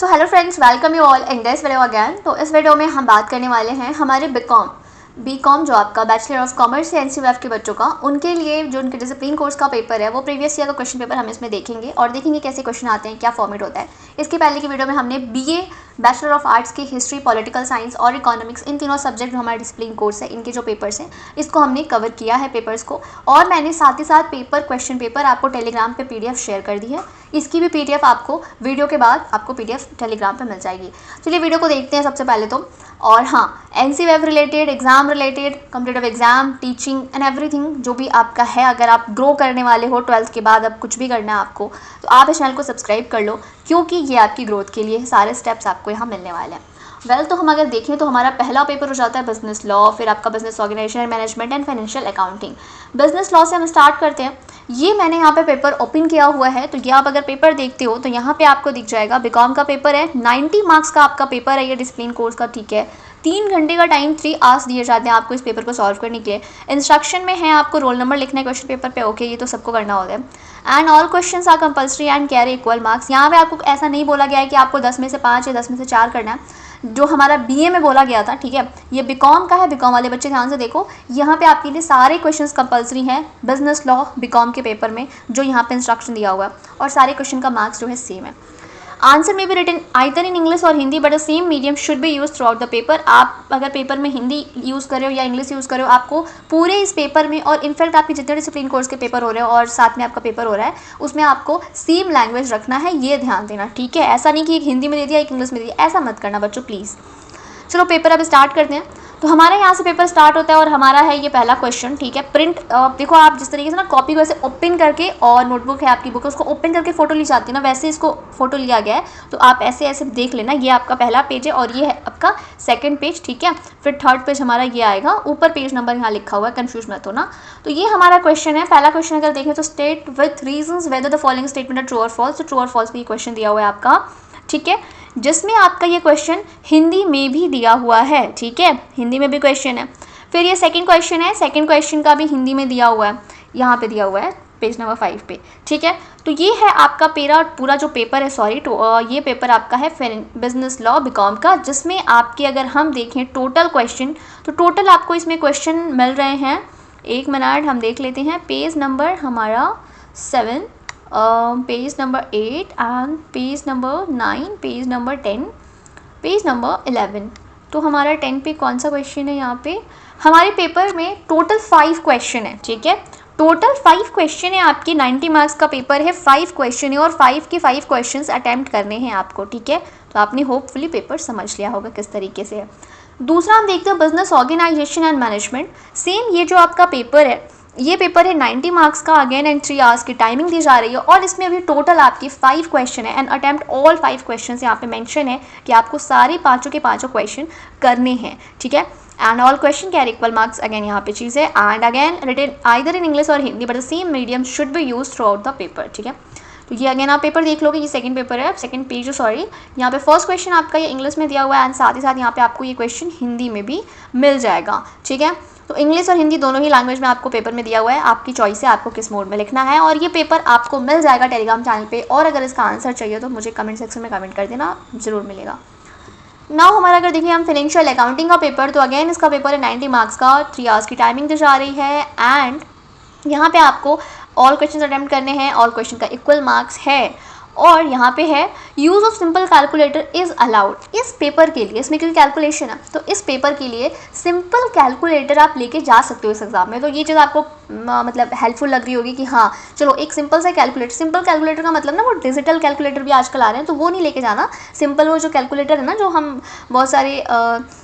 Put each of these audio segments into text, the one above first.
So hello friends, welcome you all in this video again. तो इस video में हम बात करने वाले हैं हमारे बीकॉम जो आपका बैचलर ऑफ कॉमर्स या एनसीईएफ के बच्चों का, उनके लिए जो उनके डिसिप्लिन कोर्स का पेपर है वो प्रीवियस ईयर का क्वेश्चन पेपर हम इसमें देखेंगे और देखेंगे कैसे क्वेश्चन आते हैं, क्या फॉर्मेट होता है। इसके पहले की वीडियो में हमने बीए बैचलर ऑफ आर्ट्स की हिस्ट्री, पॉलिटिकल साइंस और इकोनॉमिक्स, इन तीनों सब्जेक्ट जो हमारे डिसिप्लिन कोर्स है इनके जो पेपर्स हैं इसको हमने कवर किया है पेपर्स को, और मैंने साथ ही साथ क्वेश्चन पेपर आपको टेलीग्राम पे पीडीएफ शेयर कर दी है। इसकी भी पीडीएफ आपको वीडियो के बाद आपको पीडीएफ टेलीग्राम पे मिल जाएगी। चलिए वीडियो को देखते हैं सबसे पहले तो। और हाँ, NCEF related, exam related, competitive exam, teaching and everything जो भी आपका है, अगर आप ग्रो करने वाले हो 12th के बाद, अब कुछ भी करना है आपको, तो आप इस चैनल को सब्सक्राइब कर लो, क्योंकि ये आपकी ग्रोथ के लिए सारे स्टेप्स आपको यहाँ मिलने वाले हैं। तो हम अगर देखें तो हमारा पहला पेपर हो जाता है बिजनेस लॉ, फिर आपका business organization management and financial accounting. Business law से हम स्टार्ट करते हैं। ये मैंने यहाँ पे पेपर ओपन किया हुआ है, तो ये आप अगर पेपर देखते हो तो यहाँ पे आपको दिख जाएगा बीकॉम का पेपर है, 90 मार्क्स का आपका पेपर है ये डिसिप्लिन कोर्स का, ठीक है। 3 घंटे का टाइम, 3 आवर्स दिए जाते हैं आपको इस पेपर को सॉल्व करने के लिए। इंस्ट्रक्शन में है आपको रोल नंबर लिखना है क्वेश्चन पेपर पे, ओके, ये तो सबको करना होता है। And all questions are compulsory and carry equal marks. यहाँ पे आपको ऐसा नहीं बोला गया है कि आपको 10 में से 5 या 10 में से 4 करना है, जो हमारा बीए में बोला गया था, ठीक है। ये बीकॉम का है, बीकॉम वाले बच्चे ध्यान से देखो, यहाँ पे आपके लिए सारे क्वेश्चंस कंपल्सरी हैं बिजनेस लॉ बीकॉम के पेपर में, जो यहाँ पे इंस्ट्रक्शन दिया हुआ है, और सारे क्वेश्चन का मार्क्स जो है सेम है। आंसर में भी रिटन आइदर इन इंग्लिश और Hindi, but the same medium should be use throughout the paper. आप अगर पेपर में हिंदी यूज़ कर रहे हो या इंग्लिश यूज़ कर रहे हो, आपको पूरे इस पेपर में, और इनफैक्ट आपके जितने डिसिप्लिन कोर्स के पेपर हो रहे हो और साथ में आपका पेपर हो रहा है, उसमें आपको सेम लैंग्वेज रखना है, ये ध्यान देना, ठीक है। ऐसा नहीं कि एक हिंदी में दे दिया एक इंग्लिश में दे दिया, ऐसा मत करना बच्चों प्लीज़। चलो पेपर अब स्टार्ट करते हैं। तो हमारे यहाँ से पेपर स्टार्ट होता है और हमारा है ये पहला क्वेश्चन, ठीक है। प्रिंट देखो, आप जिस तरीके से ना कॉपी को ऐसे ओपन करके, और नोटबुक है आपकी बुक, उसको ओपन करके फ़ोटो ली जाती है ना, वैसे इसको फ़ोटो लिया गया है। तो आप ऐसे ऐसे देख लेना, ये आपका पहला पेज है और ये है आपका सेकंड पेज, ठीक है। फिर थर्ड पेज हमारा ये आएगा, ऊपर पेज नंबर यहाँ लिखा हुआ है, कन्फ्यूज मत हो ना। तो ये हमारा क्वेश्चन है। पहला क्वेश्चन अगर देखें तो state with reasons whether the following statement are true और फॉल्स। तो ट्रू और फॉल्स का ये क्वेश्चन दिया हुआ है आपका, ठीक है, जिसमें आपका ये क्वेश्चन हिंदी में भी दिया हुआ है, ठीक है, हिंदी में भी क्वेश्चन है। फिर ये सेकंड क्वेश्चन है, सेकंड क्वेश्चन का भी हिंदी में दिया हुआ है, यहाँ पे दिया हुआ है पेज नंबर 5 पे, ठीक है। तो ये है आपका पूरा जो पेपर है, सॉरी, ये पेपर आपका है बिजनेस लॉ बीकॉम का, जिसमें आपके अगर हम देखें टोटल क्वेश्चन, तो टोटल आपको इसमें क्वेश्चन मिल रहे हैं, 1 मिनट हम देख लेते हैं। पेज नंबर हमारा 7, page number 8 and page number 9, page number 10, page number 11। तो हमारा 10 पे कौन सा क्वेश्चन है? यहाँ पे हमारे पेपर में टोटल 5 क्वेश्चन है, ठीक है। टोटल 5 क्वेश्चन है आपकी, 90 मार्क्स का पेपर है, 5 क्वेश्चन है, और 5 के 5 क्वेश्चन अटैम्प्ट करने हैं आपको, ठीक है। तो आपने होपफुली पेपर समझ लिया होगा किस तरीके से है। दूसरा हम देखते हैं business organization and management. Same ये जो आपका पेपर है, ये पेपर है 90 मार्क्स का, अगेन एंड 3 आवर्स की टाइमिंग दी जा रही है, और इसमें अभी टोटल आपकी 5 क्वेश्चन है एंड अटेम्प्ट ऑल 5 क्वेश्चन यहाँ पे मेंशन है कि आपको सारे 5 के 5 क्वेश्चन करने हैं, ठीक है। And all question carry equal marks, again यहाँ पे चीज़ है, and again written either in English और Hindi, but the same medium should be use throughout the paper, ठीक है। तो ये अगेन आप पेपर देख लोगे, ये सेकंड पेपर है, सेकंड पेज, सॉरी। यहाँ पे फर्स्ट क्वेश्चन आपका ये इंग्लिश में दिया हुआ है, एंड साथ ही साथ यहाँ पे आपको ये क्वेश्चन हिंदी में भी मिल जाएगा, ठीक है। तो इंग्लिश और हिंदी दोनों ही लैंग्वेज में आपको पेपर में दिया हुआ है, आपकी चॉइस है आपको किस मोड में लिखना है, और ये पेपर आपको मिल जाएगा टेलीग्राम चैनल पे। और अगर इसका आंसर चाहिए तो मुझे कमेंट सेक्शन में कमेंट कर देना, ज़रूर मिलेगा। नाउ हमारा अगर देखिए हम फाइनेंशियल अकाउंटिंग का पेपर, तो अगेन इसका पेपर है 90 मार्क्स का, 3 आवर्स की टाइमिंग दी जा रही है, एंड यहाँ पे आपको ऑल क्वेश्चन अटेम्प्ट करने हैं, ऑल क्वेश्चन का इक्वल मार्क्स है। और यहाँ पे है use of simple calculator is allowed. इस पेपर के लिए, इसमें क्योंकि कैलकुलेशन है, तो इस पेपर के लिए सिंपल कैलकुलेटर आप लेके जा सकते हो इस एग्जाम में। तो ये चीज़ आपको मतलब हेल्पफुल लग रही होगी कि हाँ चलो एक सिंपल सा कैलकुलेटर, सिंपल कैलकुलेटर का मतलब ना वो डिजिटल कैलकुलेटर भी आजकल आ रहे हैं, तो वो नहीं लेके जाना। सिंपल वो जो कैलकुलेटर है ना, जो हम बहुत सारे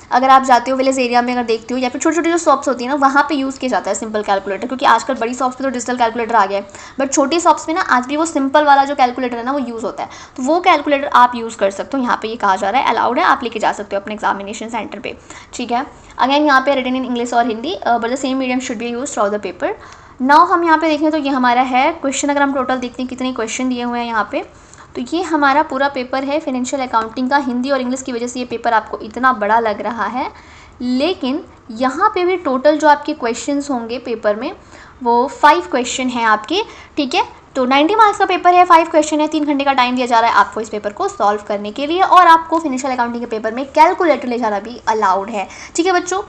अगर आप जाते हो विलेज एरिया में, अगर देखते हो, या फिर छोटी छोटी जो शॉप्स होती है ना, वहाँ पे यूज़ किया जाता है सिंपल कैलकुलेटर, क्योंकि आजकल बड़ी शॉप्स पे तो डिजिटल कैलकुलेटर आ गया है, बट छोटी शॉप्स में ना आज भी वो सिंपल वाला जो कैलकुलेटर है ना वो यूज़ होता है। तो वो कैलकुलेटर आप यूज़ कर सकते हो, यहाँ पे ये कहा जा रहा है अलाउड है, आप लेके जा सकते हो अपने एग्जामिनेशन सेंटर पे, ठीक है। अगेन यहाँ पे रिटन इन इंग्लिश और Hindi, but the same medium should be use through the paper. Now हम यहाँ पे देखें तो ये हमारा है क्वेश्चन, अगर हम टोटल देखते हैं कितने क्वेश्चन दिए हुए हैं यहाँ पे, तो ये हमारा पूरा पेपर है फाइनेंशियल अकाउंटिंग का। हिंदी और इंग्लिश की वजह से ये पेपर आपको इतना बड़ा लग रहा है, लेकिन यहाँ पे भी टोटल जो आपके क्वेश्चंस होंगे पेपर में वो 5 क्वेश्चन हैं आपके, ठीक है। तो 90 मार्क्स का पेपर है, 5 क्वेश्चन है, 3 घंटे का टाइम दिया जा रहा है आपको इस पेपर को सॉल्व करने के लिए, और आपको फिनेंशियल अकाउंटिंग के पेपर में कैलकुलेटर ले जाना भी अलाउड है। ठीक है बच्चों।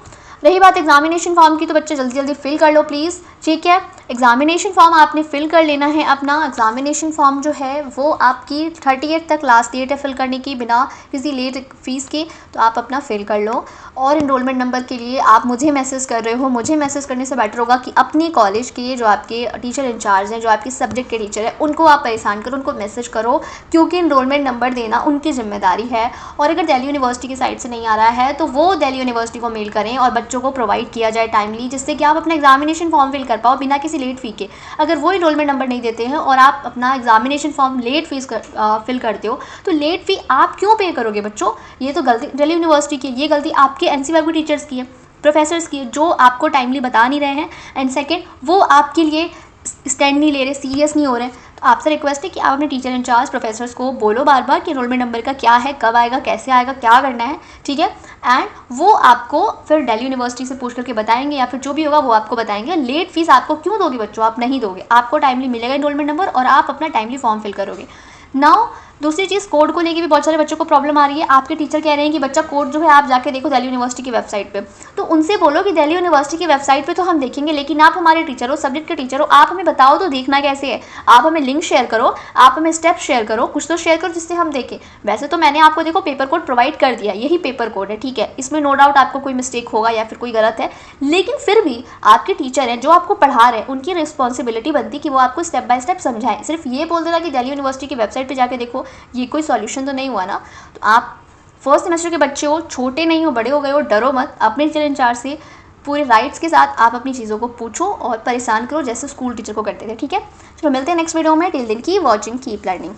रही बात एग्जामिनेशन फॉर्म की, तो बच्चे जल्दी जल्दी फिल कर लो प्लीज़। ठीक है, एग्जामिनेशन फॉर्म आपने फिल कर लेना है अपना। एग्जामिनेशन फॉर्म जो है वो आपकी 30th तक लास्ट डेट है फिल करने की, बिना किसी लेट फीस के, तो आप अपना फिल कर लो। और इनरोलमेंट नंबर के लिए आप मुझे मैसेज कर रहे हो, मुझे मैसेज करने से बेटर होगा कि अपने कॉलेज के जो आपके टीचर इंचार्ज हैं, जो आपके सब्जेक्ट के टीचर हैं, उनको आप परेशान करो, उनको मैसेज करो, क्योंकि इनरोलमेंट नंबर देना उनकी जिम्मेदारी है। और अगर दिल्ली यूनिवर्सिटी की साइड से नहीं आ रहा है तो वो दिल्ली यूनिवर्सिटी को मेल करें और बच्चों को प्रोवाइड किया जाए टाइमली, जिससे कि आप अपना एग्जामिनेशन फॉर्म फिल कर पाओ बिना किसी लेट फी के। अगर वो इनरोलमेंट नंबर नहीं देते हैं और आप अपना examination form late fee fill करते हो, तो लेट फी आप क्यों पे करोगे बच्चों? ये तो गलती दिल्ली यूनिवर्सिटी की, ये गलती आपके एनसीईआरटी के टीचर्स की है, प्रोफेसर्स की है, जो आपको टाइमली बता नहीं रहे हैं। एंड सेकेंड, वो आपके लिए स्टैंड नहीं ले रहे, सीरियस नहीं हो रहे। तो आपसे रिक्वेस्ट है कि आप अपने टीचर इंचार्ज प्रोफेसर्स को बोलो बार बार कि एनरोलमेंट नंबर का क्या है, कब आएगा, कैसे आएगा, क्या करना है। ठीक है, एंड वो आपको फिर दिल्ली यूनिवर्सिटी से पूछ करके बताएंगे, या फिर जो भी होगा वो आपको बताएंगे। लेट फीस आपको क्यों दोगे बच्चों? आप नहीं दोगे, आपको टाइमली मिलेगा एनरोलमेंट नंबर और आप अपना टाइमली फॉर्म फिल करोगे। नाउ दूसरी चीज़, कोड को लेके भी बहुत सारे बच्चों को प्रॉब्लम आ रही है। आपके टीचर कह रहे हैं कि बच्चा कोड जो है आप जाके देखो दिल्ली यूनिवर्सिटी की वेबसाइट पे, तो उनसे बोलो कि दिल्ली यूनिवर्सिटी की वेबसाइट पे तो हम देखेंगे, लेकिन आप हमारे टीचर हो, सब्जेक्ट के टीचर हो, आप हमें बताओ तो देखना कैसे है। आप हमें लिंक शेयर करो, आप हमें स्टेप शेयर करो, कुछ तो शेयर करो जिससे हम देखें। वैसे तो मैंने आपको देखो पेपर कोड प्रोवाइड कर दिया, यही पेपर कोड है, ठीक है, इसमें नो डाउट आपको कोई मिस्टेक होगा या फिर कोई गलत है, लेकिन फिर भी आपके टीचर हैं जो आपको पढ़ा रहे हैं, उनकी रिस्पॉन्सिबिलिटी बनती कि वो आपको स्टेप बाय स्टेप समझाएं। सिर्फ ये बोल देना कि दिल्ली यूनिवर्सिटी की वेबसाइट पर जाके देखो, ये कोई सॉल्यूशन तो नहीं हुआ ना। तो आप फर्स्ट सेमेस्टर के बच्चे हो, छोटे नहीं हो, बड़े हो गए हो, डरो मत। अपने टीचर इंचार्ज से पूरे राइट्स के साथ आप अपनी चीज़ों को पूछो और परेशान करो जैसे स्कूल टीचर को करते थे। ठीक है, चलो मिलते हैं नेक्स्ट वीडियो में। Till then keep watching, keep learning.